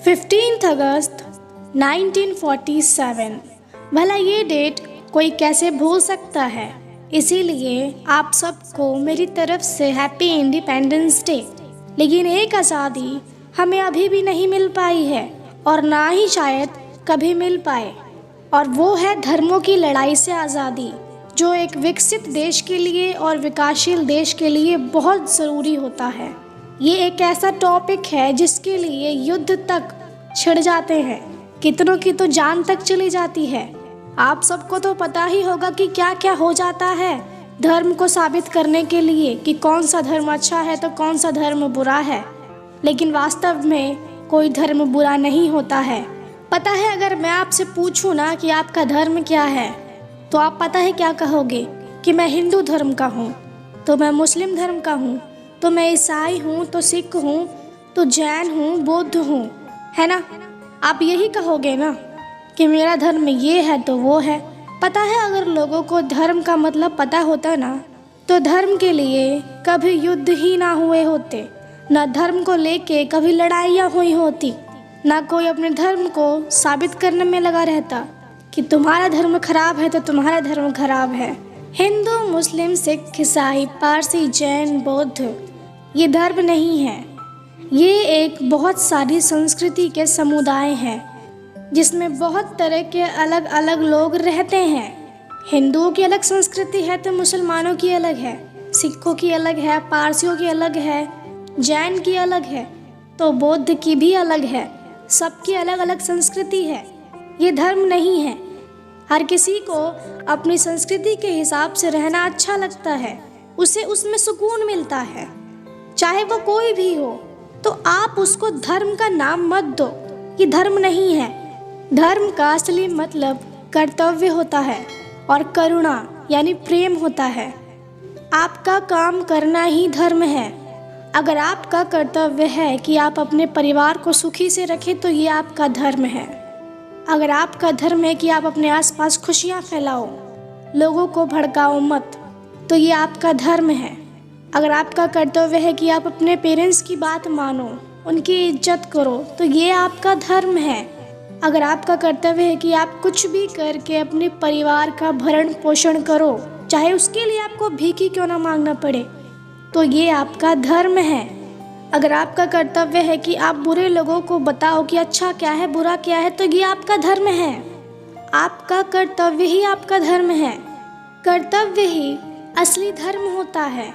15 अगस्त 1947। भला ये डेट कोई कैसे भूल सकता है। इसीलिए आप सबको मेरी तरफ से हैप्पी इंडिपेंडेंस डे। लेकिन एक आज़ादी हमें अभी भी नहीं मिल पाई है और ना ही शायद कभी मिल पाए, और वो है धर्मों की लड़ाई से आज़ादी, जो एक विकसित देश के लिए और विकासशील देश के लिए बहुत ज़रूरी होता है। ये एक ऐसा टॉपिक है जिसके लिए युद्ध तक छिड़ जाते हैं, कितनों की तो जान तक चली जाती है। आप सबको तो पता ही होगा कि क्या क्या हो जाता है धर्म को साबित करने के लिए कि कौन सा धर्म अच्छा है तो कौन सा धर्म बुरा है। लेकिन वास्तव में कोई धर्म बुरा नहीं होता है। पता है, अगर मैं आपसे पूछूं ना कि आपका धर्म क्या है, तो आप पता है क्या कहोगे कि मैं हिंदू धर्म का हूँ, तो मैं मुस्लिम धर्म का हूँ, तो मैं ईसाई हूँ, तो सिख हूँ, तो जैन हूँ, बौद्ध हूँ, है ना। आप यही कहोगे ना कि मेरा धर्म ये है तो वो है। पता है, अगर लोगों को धर्म का मतलब पता होता ना, तो धर्म के लिए कभी युद्ध ही ना हुए होते, ना धर्म को लेके कभी लड़ाइयाँ हुई होती, ना कोई अपने धर्म को साबित करने में लगा रहता कि तुम्हारा धर्म खराब है तो तुम्हारा धर्म खराब है। हिंदू, मुस्लिम, सिख, ईसाई, पारसी, जैन, बौद्ध ये धर्म नहीं है। ये एक बहुत सारी संस्कृति के समुदाय हैं जिसमें बहुत तरह के अलग अलग लोग रहते हैं। हिंदुओं की अलग संस्कृति है तो मुसलमानों की अलग है, सिखों की अलग है, पारसियों की अलग है, जैन की अलग है, तो बौद्ध की भी अलग है। सबकी अलग अलग संस्कृति है। ये धर्म नहीं है। हर किसी को अपनी संस्कृति के हिसाब से रहना अच्छा लगता है, उसे उसमें सुकून मिलता है, चाहे वो कोई भी हो। तो आप उसको धर्म का नाम मत दो, ये धर्म नहीं है। धर्म का असली मतलब कर्तव्य होता है और करुणा यानी प्रेम होता है। आपका काम करना ही धर्म है। अगर आपका कर्तव्य है कि आप अपने परिवार को सुखी से रखें तो ये आपका धर्म है। अगर आपका धर्म है कि आप अपने आसपास खुशियाँ फैलाओ, लोगों को भड़काओ मत, तो ये आपका धर्म है। अगर आपका कर्तव्य है कि आप अपने पेरेंट्स की बात मानो, उनकी इज्जत करो, तो ये आपका धर्म है। अगर आपका कर्तव्य है कि आप कुछ भी करके अपने परिवार का भरण पोषण करो, चाहे उसके लिए आपको भीख ही क्यों ना मांगना पड़े, तो ये आपका धर्म है। अगर आपका कर्तव्य है कि आप बुरे लोगों को बताओ कि अच्छा क्या है बुरा क्या है, तो ये आपका धर्म है। आपका कर्तव्य ही आपका धर्म है। कर्तव्य ही असली धर्म होता है,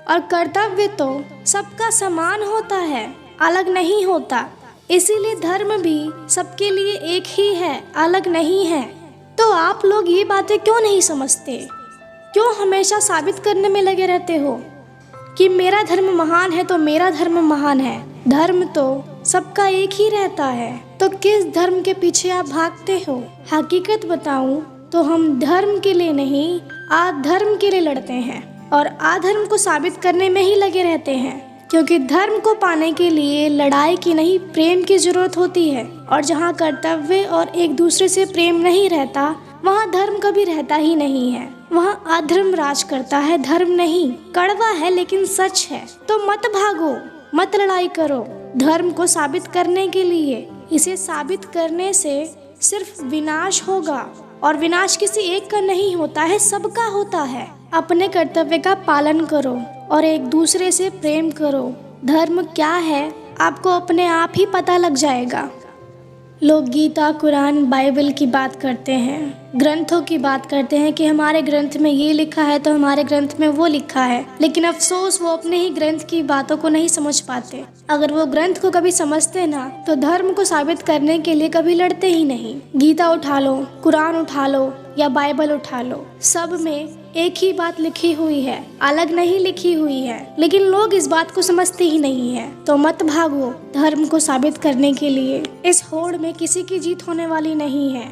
और कर्तव्य तो सबका समान होता है, अलग नहीं होता। इसीलिए धर्म भी सबके लिए एक ही है, अलग नहीं है। तो आप लोग ये बातें क्यों नहीं समझते? क्यों हमेशा साबित करने में लगे रहते हो कि मेरा धर्म महान है तो मेरा धर्म महान है? धर्म तो सबका एक ही रहता है, तो किस धर्म के पीछे आप भागते हो? हकीकत बताऊं तो हम धर्म के लिए नहीं, अधर्म के लिए लड़ते हैं और अधर्म को साबित करने में ही लगे रहते हैं। क्योंकि धर्म को पाने के लिए लड़ाई की नहीं, प्रेम की जरूरत होती है। और जहाँ कर्तव्य और एक दूसरे से प्रेम नहीं रहता, वहाँ धर्म कभी रहता ही नहीं है। वहाँ अधर्म राज करता है, धर्म नहीं। कड़वा है लेकिन सच है। तो मत भागो, मत लड़ाई करो धर्म को साबित करने के लिए। इसे साबित करने से सिर्फ विनाश होगा, और विनाश किसी एक का नहीं होता है, सबका होता है। अपने कर्तव्य का पालन करो और एक दूसरे से प्रेम करो। धर्म क्या है आपको अपने आप ही पता लग जाएगा। लोग गीता, कुरान, बाइबल की बात करते हैं, ग्रंथों की बात करते हैं कि हमारे ग्रंथ में ये लिखा है तो हमारे ग्रंथ में वो लिखा है। लेकिन अफसोस वो अपने ही ग्रंथ की बातों को नहीं समझ पाते। अगर वो ग्रंथ को कभी समझते ना, तो धर्म को साबित करने के लिए कभी लड़ते ही नहीं। गीता उठा लो, कुरान उठा लो या बाइबल उठा लो, सब में एक ही बात लिखी हुई है, अलग नहीं लिखी हुई है। लेकिन लोग इस बात को समझते ही नहीं है। तो मत भागो धर्म को साबित करने के लिए। इस होड़ में किसी की जीत होने वाली नहीं है।